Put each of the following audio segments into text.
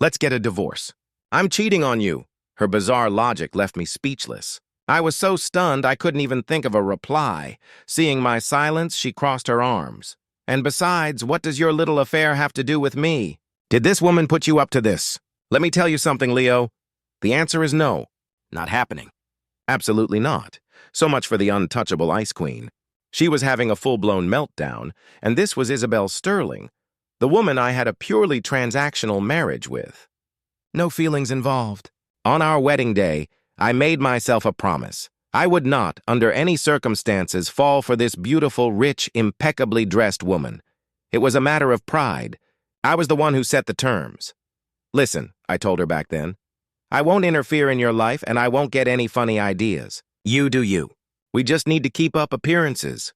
Let's get a divorce. I'm cheating on you. Her bizarre logic left me speechless. I was so stunned I couldn't even think of a reply. Seeing my silence, she crossed her arms. And besides, what does your little affair have to do with me? Did this woman put you up to this? Let me tell you something, Leo. The answer is no. Not happening. Absolutely not. So much for the untouchable Ice Queen. She was having a full-blown meltdown, and this was Isabelle Sterling, the woman I had a purely transactional marriage with. No feelings involved. On our wedding day, I made myself a promise. I would not, under any circumstances, fall for this beautiful, rich, impeccably dressed woman. It was a matter of pride. I was the one who set the terms. Listen, I told her back then, I won't interfere in your life and I won't get any funny ideas. You do you. We just need to keep up appearances.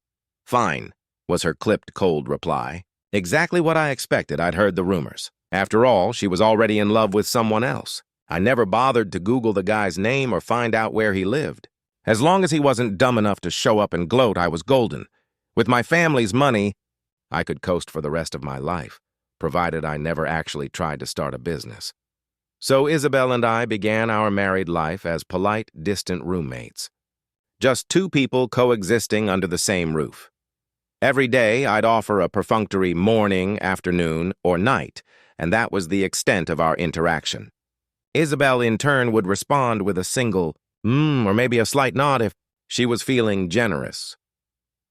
Fine, was her clipped, cold reply. Exactly what I expected. I'd heard the rumors. After all, she was already in love with someone else. I never bothered to Google the guy's name or find out where he lived. As long as he wasn't dumb enough to show up and gloat, I was golden. With my family's money, I could coast for the rest of my life, provided I never actually tried to start a business. So Isabelle and I began our married life as polite, distant roommates. Just two people coexisting under the same roof. Every day, I'd offer a perfunctory morning, afternoon, or night, and that was the extent of our interaction. Isabelle, in turn, would respond with a single or maybe a slight nod if she was feeling generous.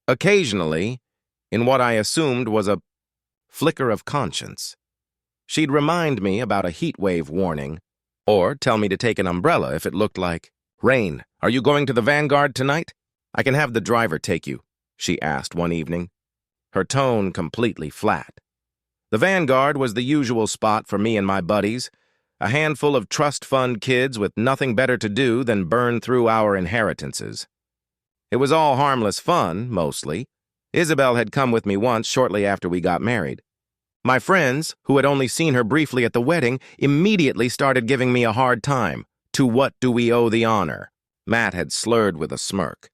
Occasionally, in what I assumed was a flicker of conscience, she'd remind me about a heat wave warning, or tell me to take an umbrella if it looked like rain. Are you going to the Vanguard tonight? I can have the driver take you, she asked one evening, her tone completely flat. The Vanguard was the usual spot for me and my buddies, a handful of trust fund kids with nothing better to do than burn through our inheritances. It was all harmless fun, mostly. Isabelle had come with me once shortly after we got married. My friends, who had only seen her briefly at the wedding, immediately started giving me a hard time. To what do we owe the honor? Matt had slurred with a smirk.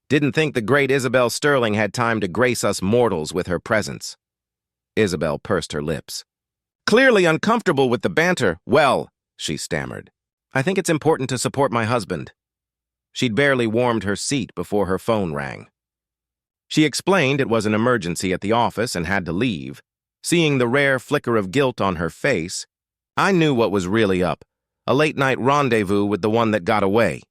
Didn't think the great Isabelle Sterling had time to grace us mortals with her presence. Isabelle pursed her lips. Clearly uncomfortable with the banter. Well, she stammered, I think it's important to support my husband. She'd barely warmed her seat before her phone rang. She explained it was an emergency at the office and had to leave. Seeing the rare flicker of guilt on her face, I knew what was really up. A late-night rendezvous with the one that got away.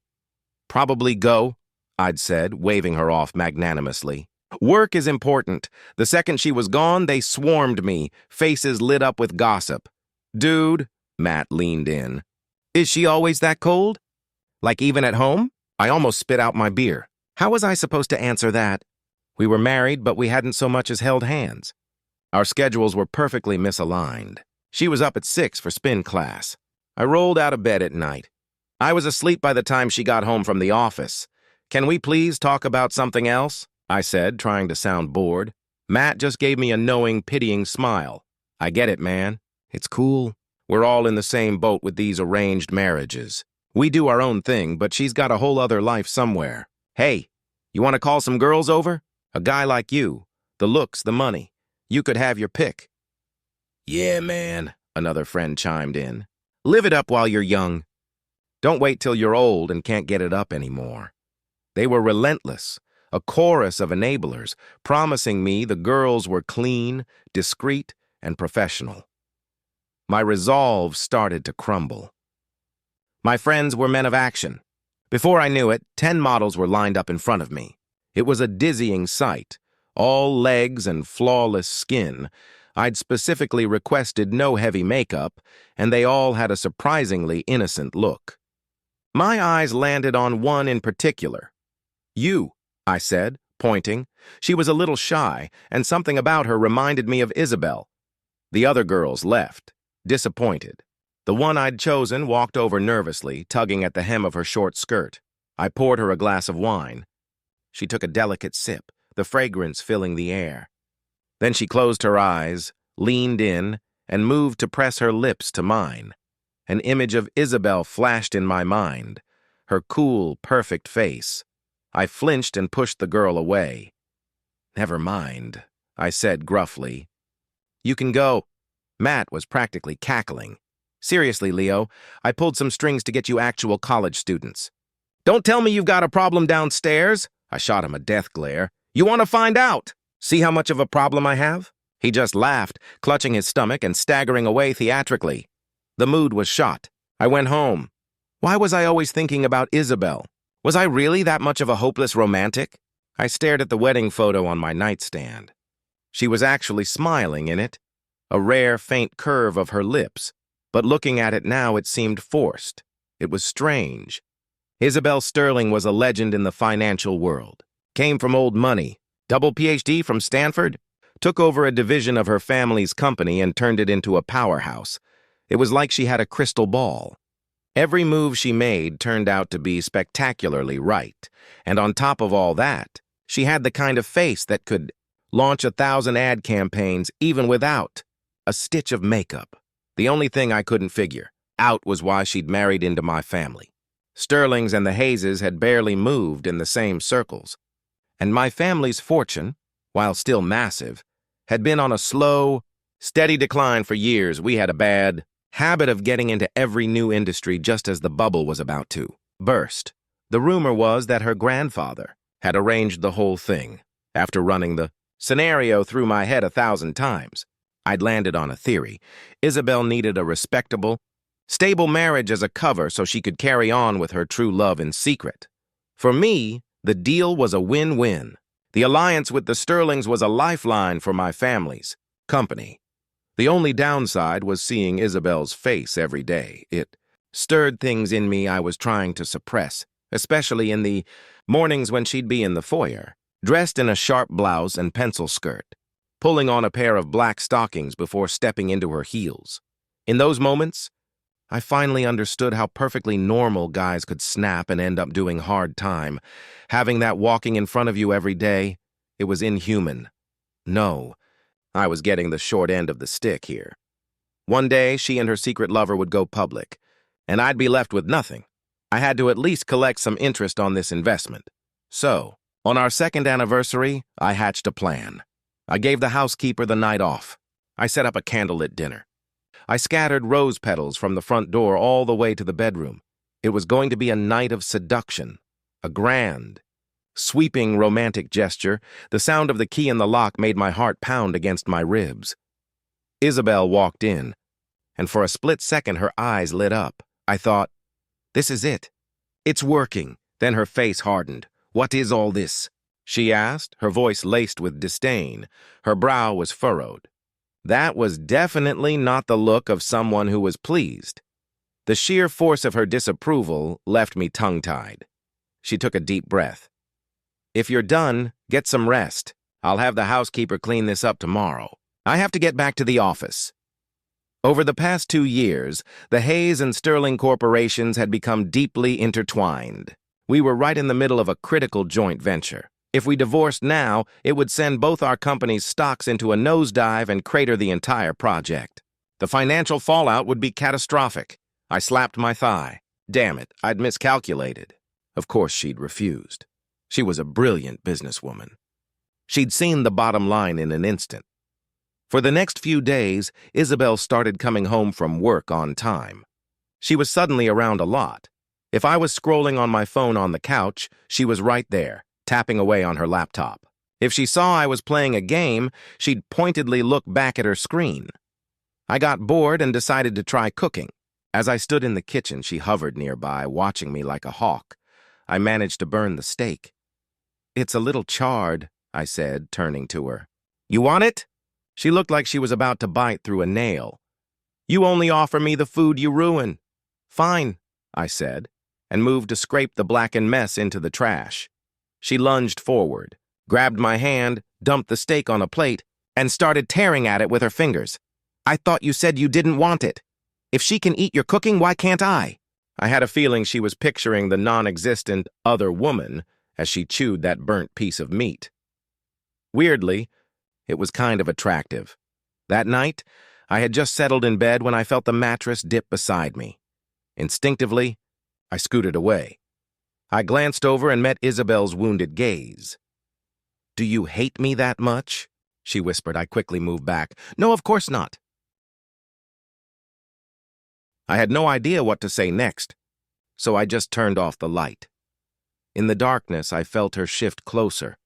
Probably go, I'd said, waving her off magnanimously. Work is important. The second she was gone, they swarmed me, faces lit up with gossip. Dude, Matt leaned in. Is she always that cold? Like even at home? I almost spit out my beer. How was I supposed to answer that? We were married, but we hadn't so much as held hands. Our schedules were perfectly misaligned. She was up at 6 for spin class. I rolled out of bed at night. I was asleep by the time she got home from the office. Can we please talk about something else? I said, trying to sound bored. Matt just gave me a knowing, pitying smile. I get it, man. It's cool. We're all in the same boat with these arranged marriages. We do our own thing, but she's got a whole other life somewhere. Hey, you want to call some girls over? A guy like you. The looks, the money. You could have your pick. Yeah, man, another friend chimed in. Live it up while you're young. Don't wait till you're old and can't get it up anymore. They were relentless. A chorus of enablers, promising me the girls were clean, discreet, and professional. My resolve started to crumble. My friends were men of action. Before I knew it, 10 models were lined up in front of me. It was a dizzying sight, all legs and flawless skin. I'd specifically requested no heavy makeup, and they all had a surprisingly innocent look. My eyes landed on one in particular. You, I said, pointing. She was a little shy, and something about her reminded me of Isabelle. The other girls left, disappointed. The one I'd chosen walked over nervously, tugging at the hem of her short skirt. I poured her a glass of wine. She took a delicate sip, the fragrance filling the air. Then she closed her eyes, leaned in, and moved to press her lips to mine. An image of Isabelle flashed in my mind, her cool, perfect face. I flinched and pushed the girl away. Never mind, I said gruffly. You can go. Matt was practically cackling. Seriously, Leo, I pulled some strings to get you actual college students. Don't tell me you've got a problem downstairs. I shot him a death glare. You want to find out? See how much of a problem I have? He just laughed, clutching his stomach and staggering away theatrically. The mood was shot. I went home. Why was I always thinking about Isabelle? Was I really that much of a hopeless romantic? I stared at the wedding photo on my nightstand. She was actually smiling in it, a rare, faint curve of her lips, but looking at it now it seemed forced. It was strange. Isabelle Sterling was a legend in the financial world. Came from old money, double PhD from Stanford, took over a division of her family's company and turned it into a powerhouse. It was like she had a crystal ball. Every move she made turned out to be spectacularly right, and on top of all that, she had the kind of face that could launch 1,000 ad campaigns even without a stitch of makeup. The only thing I couldn't figure out was why she'd married into my family. Sterlings and the Hayeses had barely moved in the same circles, and my family's fortune, while still massive, had been on a slow, steady decline for years. We had a bad habit of getting into every new industry just as the bubble was about to burst. The rumor was that her grandfather had arranged the whole thing. After running the scenario through my head 1,000 times, I'd landed on a theory. Isabelle needed a respectable, stable marriage as a cover so she could carry on with her true love in secret. For me, the deal was a win-win. The alliance with the Sterlings was a lifeline for my family's company. The only downside was seeing Isabelle's face every day. It stirred things in me I was trying to suppress, especially in the mornings when she'd be in the foyer, dressed in a sharp blouse and pencil skirt, pulling on a pair of black stockings before stepping into her heels. In those moments, I finally understood how perfectly normal guys could snap and end up doing hard time. Having that walking in front of you every day, it was inhuman. No, I was getting the short end of the stick here. One day, she and her secret lover would go public, and I'd be left with nothing. I had to at least collect some interest on this investment. So, on our second anniversary, I hatched a plan. I gave the housekeeper the night off. I set up a candlelit dinner. I scattered rose petals from the front door all the way to the bedroom. It was going to be a night of seduction, a grand, sweeping romantic gesture. The sound of the key in the lock made my heart pound against my ribs. Isabelle walked in, and for a split second her eyes lit up. I thought, this is it. It's working. Then her face hardened. What is all this? She asked, her voice laced with disdain. Her brow was furrowed. That was definitely not the look of someone who was pleased. The sheer force of her disapproval left me tongue-tied. She took a deep breath. If you're done, get some rest. I'll have the housekeeper clean this up tomorrow. I have to get back to the office. Over the past 2 years, the Hayes and Sterling corporations had become deeply intertwined. We were right in the middle of a critical joint venture. If we divorced now, it would send both our companies' stocks into a nosedive and crater the entire project. The financial fallout would be catastrophic. I slapped my thigh. Damn it, I'd miscalculated. Of course she'd refused. She was a brilliant businesswoman. She'd seen the bottom line in an instant. For the next few days, Isabelle started coming home from work on time. She was suddenly around a lot. If I was scrolling on my phone on the couch, she was right there, tapping away on her laptop. If she saw I was playing a game, she'd pointedly look back at her screen. I got bored and decided to try cooking. As I stood in the kitchen, she hovered nearby, watching me like a hawk. I managed to burn the steak. It's a little charred, I said, turning to her. You want it? She looked like she was about to bite through a nail. You only offer me the food you ruin. Fine, I said, and moved to scrape the blackened mess into the trash. She lunged forward, grabbed my hand, dumped the steak on a plate, and started tearing at it with her fingers. I thought you said you didn't want it. If she can eat your cooking, why can't I? I had a feeling she was picturing the non-existent other woman as she chewed that burnt piece of meat. Weirdly, it was kind of attractive. That night, I had just settled in bed when I felt the mattress dip beside me. Instinctively, I scooted away. I glanced over and met Isabelle's wounded gaze. Do you hate me that much? She whispered. I quickly moved back. No, of course not. I had no idea what to say next, so I just turned off the light. In the darkness, I felt her shift closer,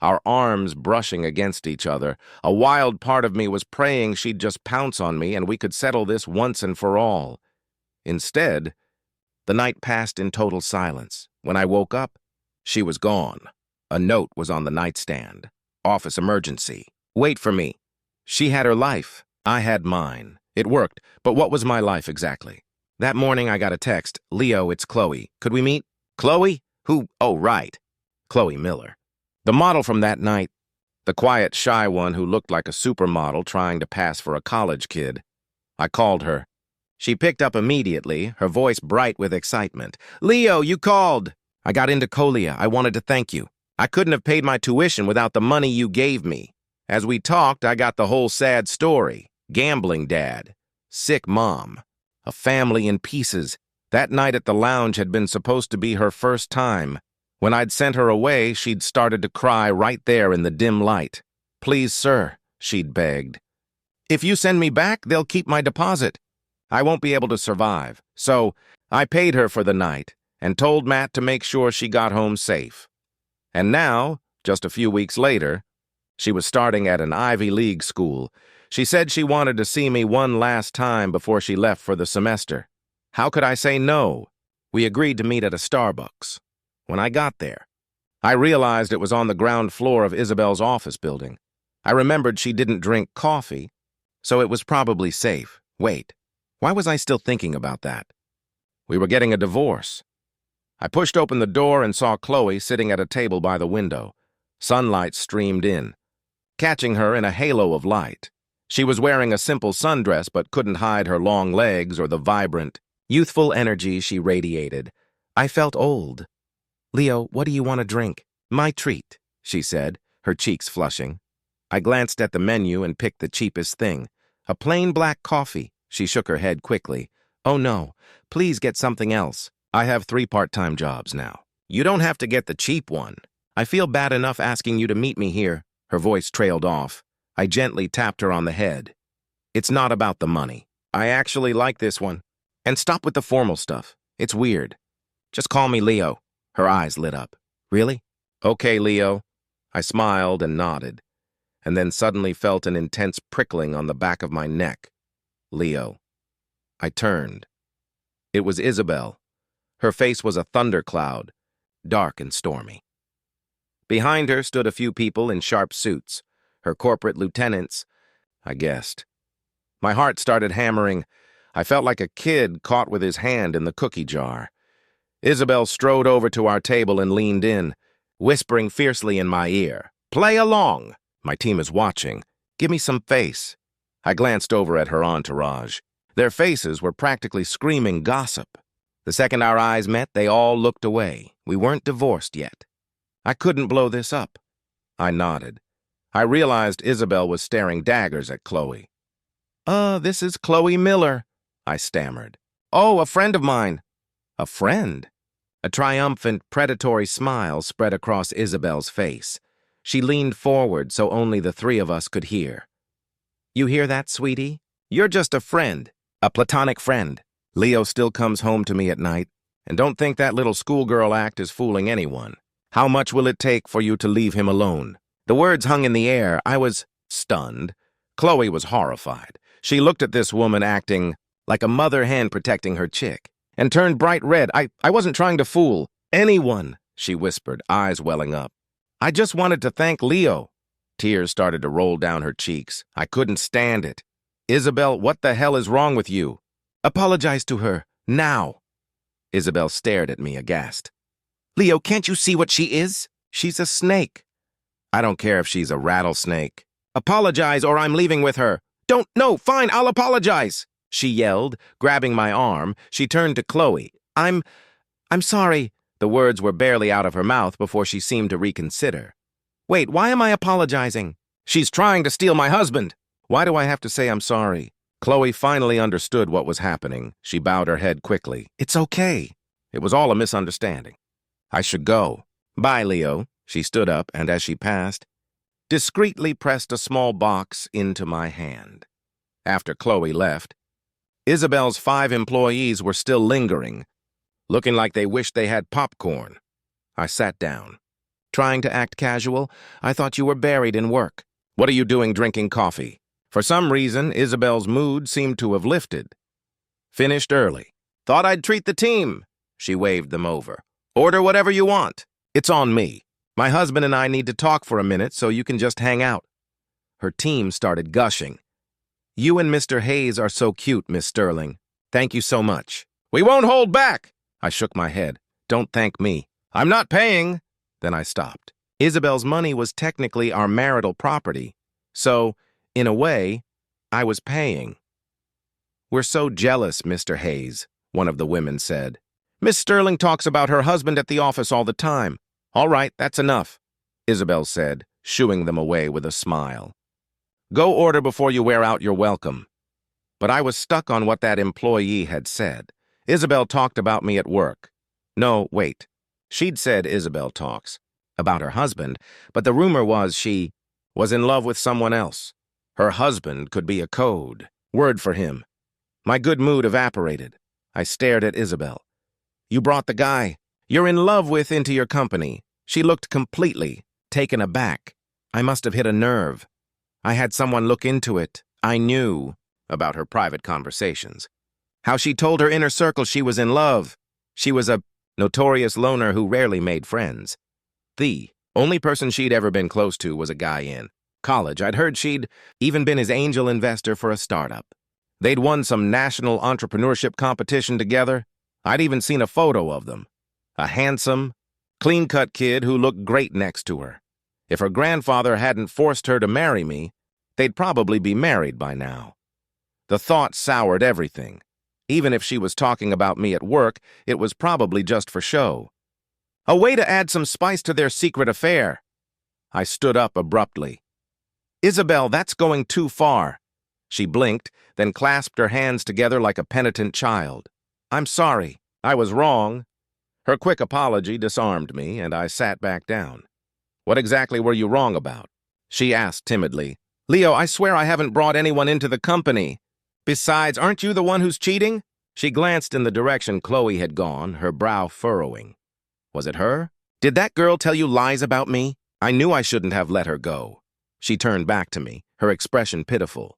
our arms brushing against each other. A wild part of me was praying she'd just pounce on me and we could settle this once and for all. Instead, the night passed in total silence. When I woke up, she was gone. A note was on the nightstand. Office emergency. Wait for me. She had her life. I had mine. It worked, but what was my life exactly? That morning I got a text. Leo, it's Chloe. Could we meet? Chloe? Who? Oh, right. Chloe Miller. The model from that night. The quiet, shy one who looked like a supermodel trying to pass for a college kid. I called her. She picked up immediately, her voice bright with excitement. Leo, you called. I got into Colia. I wanted to thank you. I couldn't have paid my tuition without the money you gave me. As we talked, I got the whole sad story. Gambling dad. Sick mom. A family in pieces. That night at the lounge had been supposed to be her first time. When I'd sent her away, she'd started to cry right there in the dim light. Please, sir, she'd begged. If you send me back, they'll keep my deposit. I won't be able to survive. So I paid her for the night and told Matt to make sure she got home safe. And now, just a few weeks later, she was starting at an Ivy League school. She said she wanted to see me one last time before she left for the semester. How could I say no? We agreed to meet at a Starbucks. When I got there, I realized it was on the ground floor of Isabelle's office building. I remembered she didn't drink coffee, so it was probably safe. Wait, why was I still thinking about that? We were getting a divorce. I pushed open the door and saw Chloe sitting at a table by the window. Sunlight streamed in, catching her in a halo of light. She was wearing a simple sundress but couldn't hide her long legs or the vibrant, youthful energy she radiated. I felt old. Leo, what do you want to drink? My treat, she said, her cheeks flushing. I glanced at the menu and picked the cheapest thing. A plain black coffee. She shook her head quickly. Oh no, please get something else. I have 3 part-time jobs now. You don't have to get the cheap one. I feel bad enough asking you to meet me here. Her voice trailed off. I gently tapped her on the head. It's not about the money. I actually like this one. And stop with the formal stuff. It's weird. Just call me Leo. Her eyes lit up. Really? Okay, Leo. I smiled and nodded, and then suddenly felt an intense prickling on the back of my neck. Leo. I turned. It was Isabelle. Her face was a thundercloud, dark and stormy. Behind her stood a few people in sharp suits, her corporate lieutenants, I guessed. My heart started hammering. I felt like a kid caught with his hand in the cookie jar. Isabelle strode over to our table and leaned in, whispering fiercely in my ear. Play along! My team is watching. Give me some face. I glanced over at her entourage. Their faces were practically screaming gossip. The second our eyes met, they all looked away. We weren't divorced yet. I couldn't blow this up. I nodded. I realized Isabelle was staring daggers at Chloe. This is Chloe Miller, I stammered. Oh, a friend of mine. A friend? A triumphant, predatory smile spread across Isabelle's face. She leaned forward so only the 3 of us could hear. You hear that, sweetie? You're just a friend. A platonic friend. Leo still comes home to me at night, and don't think that little schoolgirl act is fooling anyone. How much will it take for you to leave him alone? The words hung in the air. I was stunned. Chloe was horrified. She looked at this woman acting like a mother hen protecting her chick, and turned bright red. I wasn't trying to fool anyone, she whispered, eyes welling up. I just wanted to thank Leo. Tears started to roll down her cheeks. I couldn't stand it. Isabelle, what the hell is wrong with you? Apologize to her, now. Isabelle stared at me aghast. Leo, can't you see what she is? She's a snake. I don't care if she's a rattlesnake. Apologize or I'm leaving with her. No, fine, I'll apologize, she yelled, grabbing my arm. She turned to Chloe. I'm sorry. The words were barely out of her mouth before she seemed to reconsider. Wait, why am I apologizing? She's trying to steal my husband. Why do I have to say I'm sorry? Chloe finally understood what was happening. She bowed her head quickly. It's okay. It was all a misunderstanding. I should go. Bye, Leo. She stood up, and as she passed, discreetly pressed a small box into my hand. After Chloe left, Isabel's 5 employees were still lingering, looking like they wished they had popcorn. I sat down. Trying to act casual, I thought you were buried in work. What are you doing drinking coffee? For some reason, Isabel's mood seemed to have lifted. Finished early. Thought I'd treat the team. She waved them over. Order whatever you want. It's on me. My husband and I need to talk for a minute so you can just hang out. Her team started gushing. You and Mr. Hayes are so cute, Miss Sterling. Thank you so much. We won't hold back. I shook my head. Don't thank me. I'm not paying. Then I stopped. Isabel's money was technically our marital property, so, in a way, I was paying. We're so jealous, Mr. Hayes, one of the women said. Miss Sterling talks about her husband at the office all the time. All right, that's enough, Isabelle said, shooing them away with a smile. Go order before you wear out your welcome. But I was stuck on what that employee had said. Isabelle talked about me at work. No, wait. She'd said Isabelle talks about her husband, but the rumor was she was in love with someone else. Her husband could be a code word for him. My good mood evaporated. I stared at Isabelle. You brought the guy you're in love with into your company. She looked completely taken aback. I must have hit a nerve. I had someone look into it. I knew about her private conversations. How she told her inner circle she was in love. She was a notorious loner who rarely made friends. The only person she'd ever been close to was a guy in college. I'd heard she'd even been his angel investor for a startup. They'd won some national entrepreneurship competition together. I'd even seen a photo of them. A handsome, clean-cut kid who looked great next to her. If her grandfather hadn't forced her to marry me, they'd probably be married by now. The thought soured everything. Even if she was talking about me at work, it was probably just for show. A way to add some spice to their secret affair. I stood up abruptly. Isabelle, that's going too far. She blinked, then clasped her hands together like a penitent child. I'm sorry. I was wrong. Her quick apology disarmed me, and I sat back down. What exactly were you wrong about? She asked timidly. Leo, I swear I haven't brought anyone into the company. Besides, aren't you the one who's cheating? She glanced in the direction Chloe had gone, her brow furrowing. Was it her? Did that girl tell you lies about me? I knew I shouldn't have let her go. She turned back to me, her expression pitiful.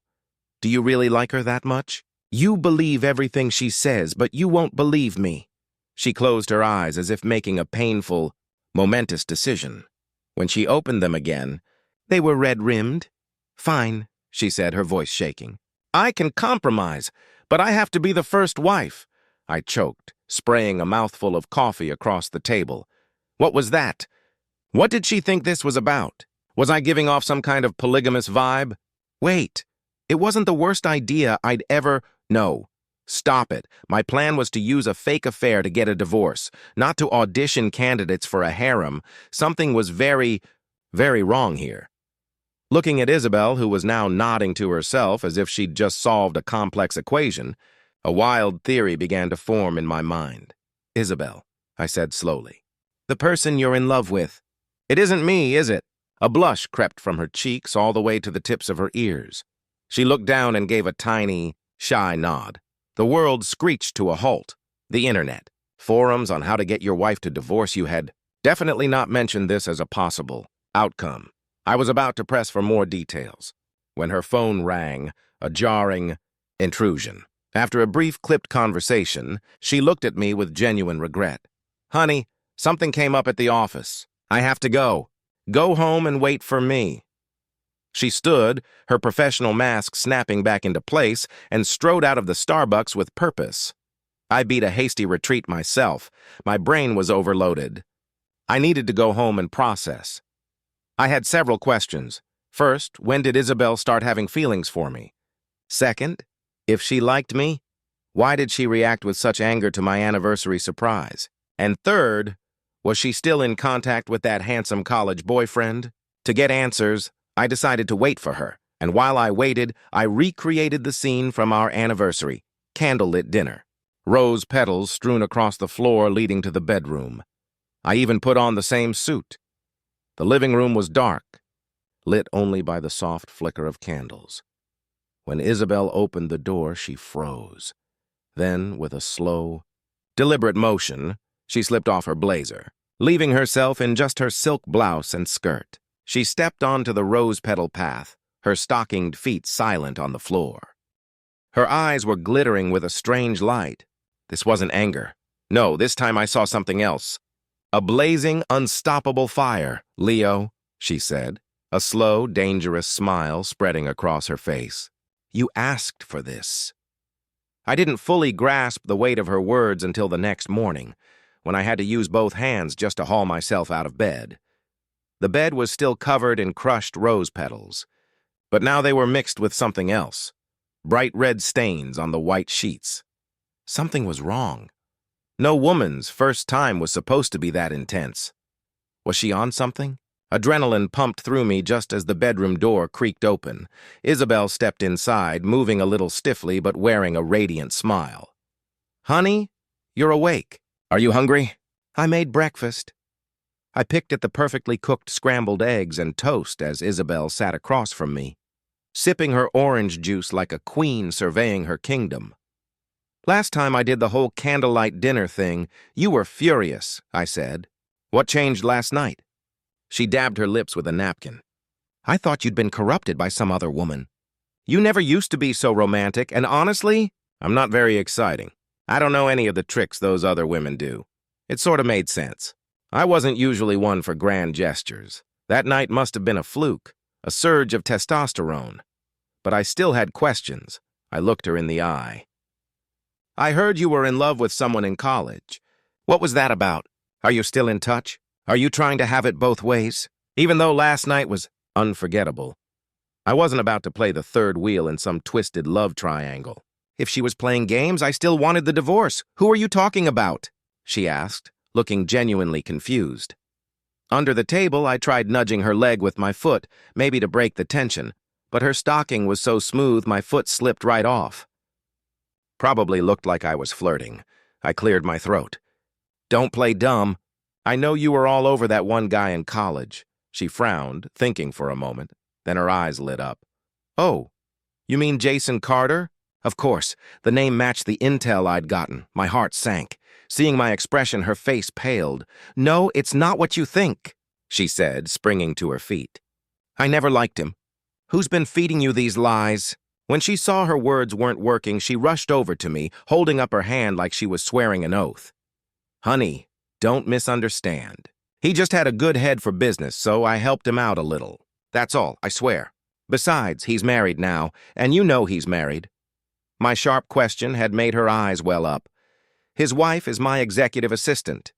Do you really like her that much? You believe everything she says, but you won't believe me. She closed her eyes as if making a painful, momentous decision. When she opened them again, they were red-rimmed. Fine, she said, her voice shaking. I can compromise, but I have to be the first wife. I choked, spraying a mouthful of coffee across the table. What was that? What did she think this was about? Was I giving off some kind of polygamous vibe? Wait, it wasn't the worst idea I'd ever... No, stop it. My plan was to use a fake affair to get a divorce, not to audition candidates for a harem. Something was very, very wrong here. Looking at Isabelle, who was now nodding to herself as if she'd just solved a complex equation, a wild theory began to form in my mind. Isabelle, I said slowly, the person you're in love with. It isn't me, is it? A blush crept from her cheeks all the way to the tips of her ears. She looked down and gave a tiny, shy nod. The world screeched to a halt. The internet, forums on how to get your wife to divorce you had definitely not mentioned this as a possible outcome. I was about to press for more details when her phone rang, a jarring intrusion. After a brief clipped conversation, she looked at me with genuine regret. Honey, something came up at the office. I have to go. Go home and wait for me. She stood, her professional mask snapping back into place, and strode out of the Starbucks with purpose. I beat a hasty retreat myself. My brain was overloaded. I needed to go home and process. I had several questions. First, when did Isabelle start having feelings for me? Second, if she liked me, why did she react with such anger to my anniversary surprise? And third, was she still in contact with that handsome college boyfriend? To get answers, I decided to wait for her, and while I waited, I recreated the scene from our anniversary, candlelit dinner. Rose petals strewn across the floor leading to the bedroom. I even put on the same suit. The living room was dark, lit only by the soft flicker of candles. When Isabelle opened the door, she froze. Then, with a slow, deliberate motion, she slipped off her blazer, leaving herself in just her silk blouse and skirt. She stepped onto the rose-petal path, her stockinged feet silent on the floor. Her eyes were glittering with a strange light. This wasn't anger. No, this time I saw something else. A blazing, unstoppable fire, Leo, she said, a slow, dangerous smile spreading across her face. You asked for this. I didn't fully grasp the weight of her words until the next morning, when I had to use both hands just to haul myself out of bed. The bed was still covered in crushed rose petals, but now they were mixed with something else, bright red stains on the white sheets. Something was wrong. No woman's first time was supposed to be that intense. Was she on something? Adrenaline pumped through me just as the bedroom door creaked open. Isabelle stepped inside, moving a little stiffly but wearing a radiant smile. Honey, you're awake. Are you hungry? I made breakfast. I picked at the perfectly cooked scrambled eggs and toast as Isabelle sat across from me, sipping her orange juice like a queen surveying her kingdom. Last time I did the whole candlelight dinner thing, you were furious, I said. What changed last night? She dabbed her lips with a napkin. I thought you'd been corrupted by some other woman. You never used to be so romantic, and honestly, I'm not very exciting. I don't know any of the tricks those other women do. It sort of made sense. I wasn't usually one for grand gestures. That night must have been a fluke, a surge of testosterone. But I still had questions. I looked her in the eye. I heard you were in love with someone in college. What was that about? Are you still in touch? Are you trying to have it both ways? Even though last night was unforgettable, I wasn't about to play the third wheel in some twisted love triangle. If she was playing games, I still wanted the divorce. Who are you talking about? She asked, looking genuinely confused. Under the table, I tried nudging her leg with my foot, maybe to break the tension, but her stocking was so smooth my foot slipped right off. Probably looked like I was flirting. I cleared my throat. Don't play dumb. I know you were all over that one guy in college. She frowned, thinking for a moment. Then her eyes lit up. Oh, you mean Jason Carter? Of course. The name matched the intel I'd gotten. My heart sank. Seeing my expression, her face paled. No, it's not what you think, she said, springing to her feet. I never liked him. Who's been feeding you these lies? When she saw her words weren't working, she rushed over to me, holding up her hand like she was swearing an oath. Honey, don't misunderstand. He just had a good head for business, so I helped him out a little. That's all, I swear. Besides, he's married now, and you know he's married. My sharp question had made her eyes well up. His wife is my executive assistant.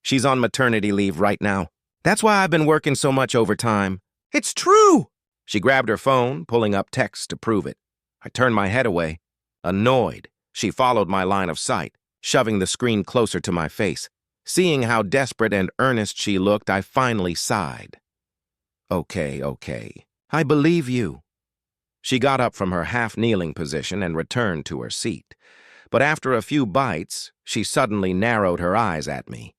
She's on maternity leave right now. That's why I've been working so much overtime. It's true! She grabbed her phone, pulling up texts to prove it. I turned my head away. Annoyed, she followed my line of sight, shoving the screen closer to my face. Seeing how desperate and earnest she looked, I finally sighed. Okay. I believe you. She got up from her half-kneeling position and returned to her seat. But after a few bites, she suddenly narrowed her eyes at me.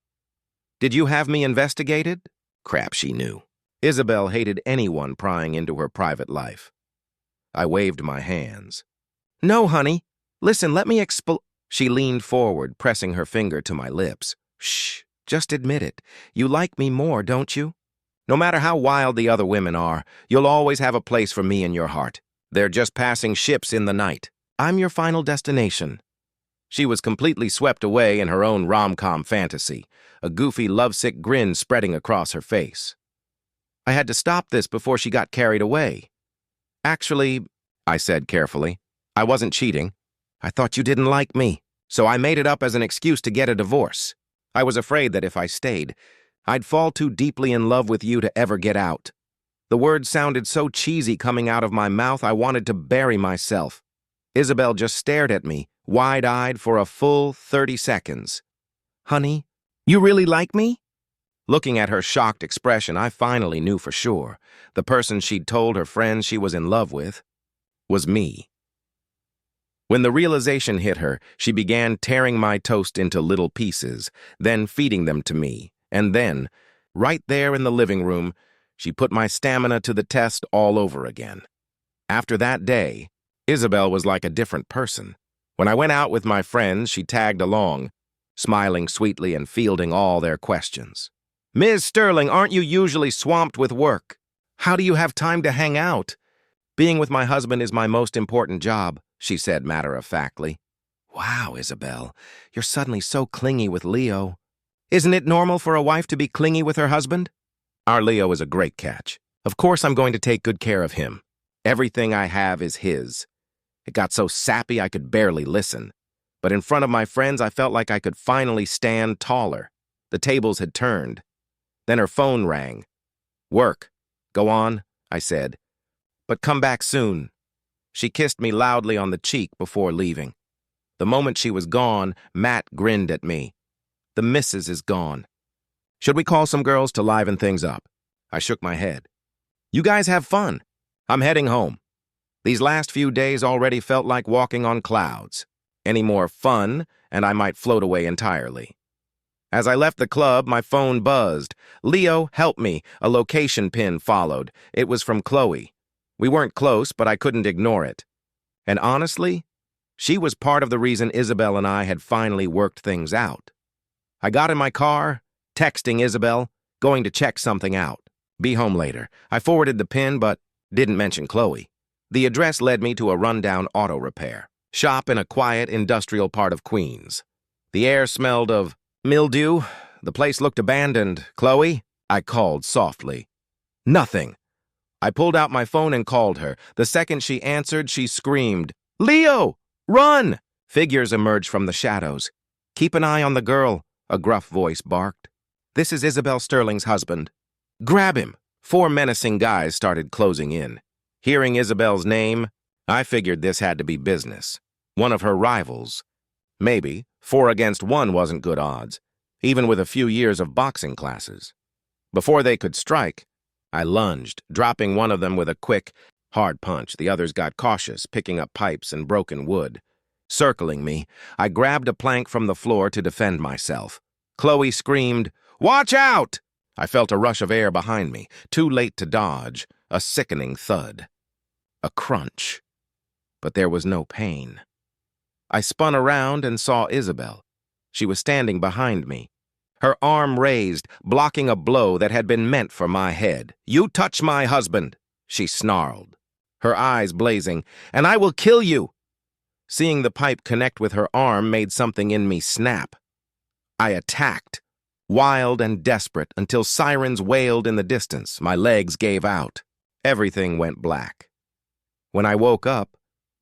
Did you have me investigated? Crap, she knew. Isabelle hated anyone prying into her private life. I waved my hands. No, honey. Listen, let me She leaned forward, pressing her finger to my lips. Shh, just admit it. You like me more, don't you? No matter how wild the other women are, you'll always have a place for me in your heart. They're just passing ships in the night. I'm your final destination. She was completely swept away in her own rom-com fantasy, a goofy, lovesick grin spreading across her face. I had to stop this before she got carried away. Actually, I said carefully, I wasn't cheating. I thought you didn't like me, so I made it up as an excuse to get a divorce. I was afraid that if I stayed, I'd fall too deeply in love with you to ever get out. The words sounded so cheesy coming out of my mouth I wanted to bury myself. Isabelle just stared at me, wide-eyed for a full 30 seconds. Honey, you really like me? Looking at her shocked expression, I finally knew for sure the person she'd told her friends she was in love with was me. When the realization hit her, she began tearing my toast into little pieces, then feeding them to me, and then, right there in the living room, she put my stamina to the test all over again. After that day, Isabelle was like a different person. When I went out with my friends, she tagged along, smiling sweetly and fielding all their questions. "Ms. Sterling, aren't you usually swamped with work? How do you have time to hang out?" "Being with my husband is my most important job," she said matter-of-factly. "Wow, Isabelle, you're suddenly so clingy with Leo. Isn't it normal for a wife to be clingy with her husband?" "Our Leo is a great catch. Of course I'm going to take good care of him. Everything I have is his." It got so sappy I could barely listen. But in front of my friends, I felt like I could finally stand taller. The tables had turned. Then her phone rang. "Work. Go on," I said. "But come back soon." She kissed me loudly on the cheek before leaving. The moment she was gone, Matt grinned at me. "The missus is gone. Should we call some girls to liven things up?" I shook my head. "You guys have fun. I'm heading home. These last few days already felt like walking on clouds. Any more fun, and I might float away entirely." As I left the club, my phone buzzed. "Leo, help me." A location pin followed. It was from Chloe. We weren't close, but I couldn't ignore it. And honestly, she was part of the reason Isabelle and I had finally worked things out. I got in my car, texting Isabelle, going to check something out. "Be home later." I forwarded the pin, but didn't mention Chloe. The address led me to a rundown auto repair shop in a quiet industrial part of Queens. The air smelled of mildew. The place looked abandoned. "Chloe?" I called softly. Nothing. I pulled out my phone and called her. The second she answered, she screamed, "Leo! Run!" Figures emerged from the shadows. "Keep an eye on the girl," a gruff voice barked. "This is Isabelle Sterling's husband." "Grab him." 4 menacing guys started closing in. Hearing Isabelle's name, I figured this had to be business. One of her rivals. Maybe 4 against 1 wasn't good odds, even with a few years of boxing classes. Before they could strike, I lunged, dropping one of them with a quick, hard punch. The others got cautious, picking up pipes and broken wood. Circling me, I grabbed a plank from the floor to defend myself. Chloe screamed, "Watch out!" I felt a rush of air behind me, too late to dodge, a sickening thud. A crunch. But there was no pain. I spun around and saw Isabelle. She was standing behind me, her arm raised, blocking a blow that had been meant for my head. "You touch my husband," she snarled, her eyes blazing, "and I will kill you." Seeing the pipe connect with her arm made something in me snap. I attacked, wild and desperate, until sirens wailed in the distance. My legs gave out. Everything went black. When I woke up,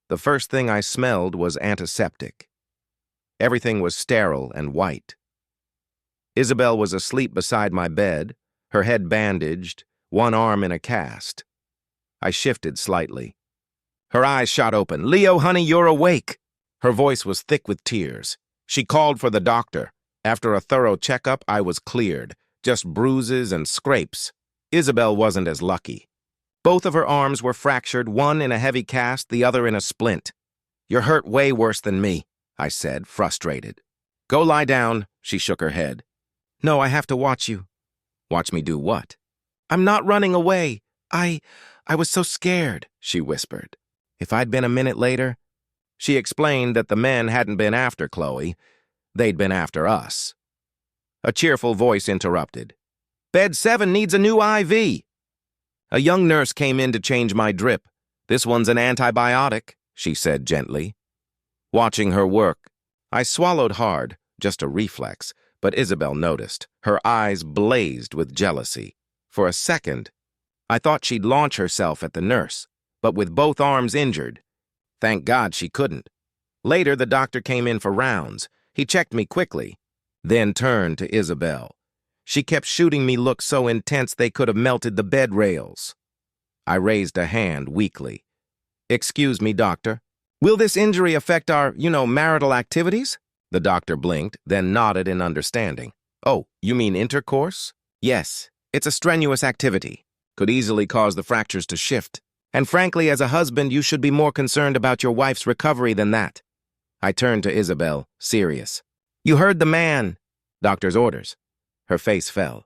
the first thing I smelled was antiseptic. Everything was sterile and white. Isabelle was asleep beside my bed, her head bandaged, one arm in a cast. I shifted slightly. Her eyes shot open. "Leo, honey, you're awake." Her voice was thick with tears. She called for the doctor. After a thorough checkup, I was cleared, just bruises and scrapes. Isabelle wasn't as lucky. Both of her arms were fractured, one in a heavy cast, the other in a splint. "You're hurt way worse than me," I said, frustrated. "Go lie down," she shook her head. "No, I have to watch you." "Watch me do what?" "I'm not running away. I was so scared," she whispered. If I'd been a minute later, she explained that the men hadn't been after Chloe. They'd been after us. A cheerful voice interrupted. "Bed 7 needs a new IV." A young nurse came in to change my drip. "This one's an antibiotic," she said gently. Watching her work, I swallowed hard, just a reflex, but Isabelle noticed. Her eyes blazed with jealousy. For a second, I thought she'd launch herself at the nurse, but with both arms injured. Thank God she couldn't. Later, the doctor came in for rounds. He checked me quickly, then turned to Isabelle. She kept shooting me looks so intense they could have melted the bed rails. I raised a hand weakly. "Excuse me, doctor. Will this injury affect our, marital activities?" The doctor blinked, then nodded in understanding. "Oh, you mean intercourse?" "Yes, it's a strenuous activity. Could easily cause the fractures to shift. And frankly, as a husband, you should be more concerned about your wife's recovery than that." I turned to Isabelle, serious. "You heard the man. Doctor's orders." Her face fell.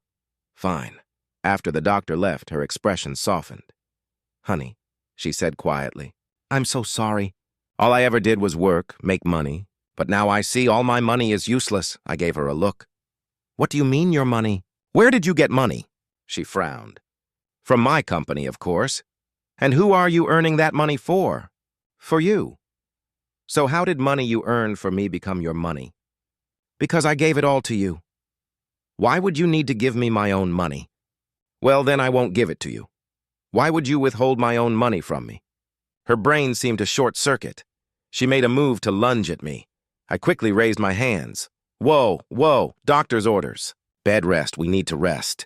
"Fine." After the doctor left, her expression softened. "Honey," she said quietly, "I'm so sorry. All I ever did was work, make money. But now I see all my money is useless. I gave her a look. What do you mean your money? Where did you get money? She frowned. From my company, of course. And who are you earning that money for? For you. So how did money you earned for me become your money? Because I gave it all to you. Why would you need to give me my own money? Well, then I won't give it to you. Why would you withhold my own money from me? Her brain seemed to short-circuit. She made a move to lunge at me. I quickly raised my hands. Whoa, doctor's orders. Bed rest, we need to rest.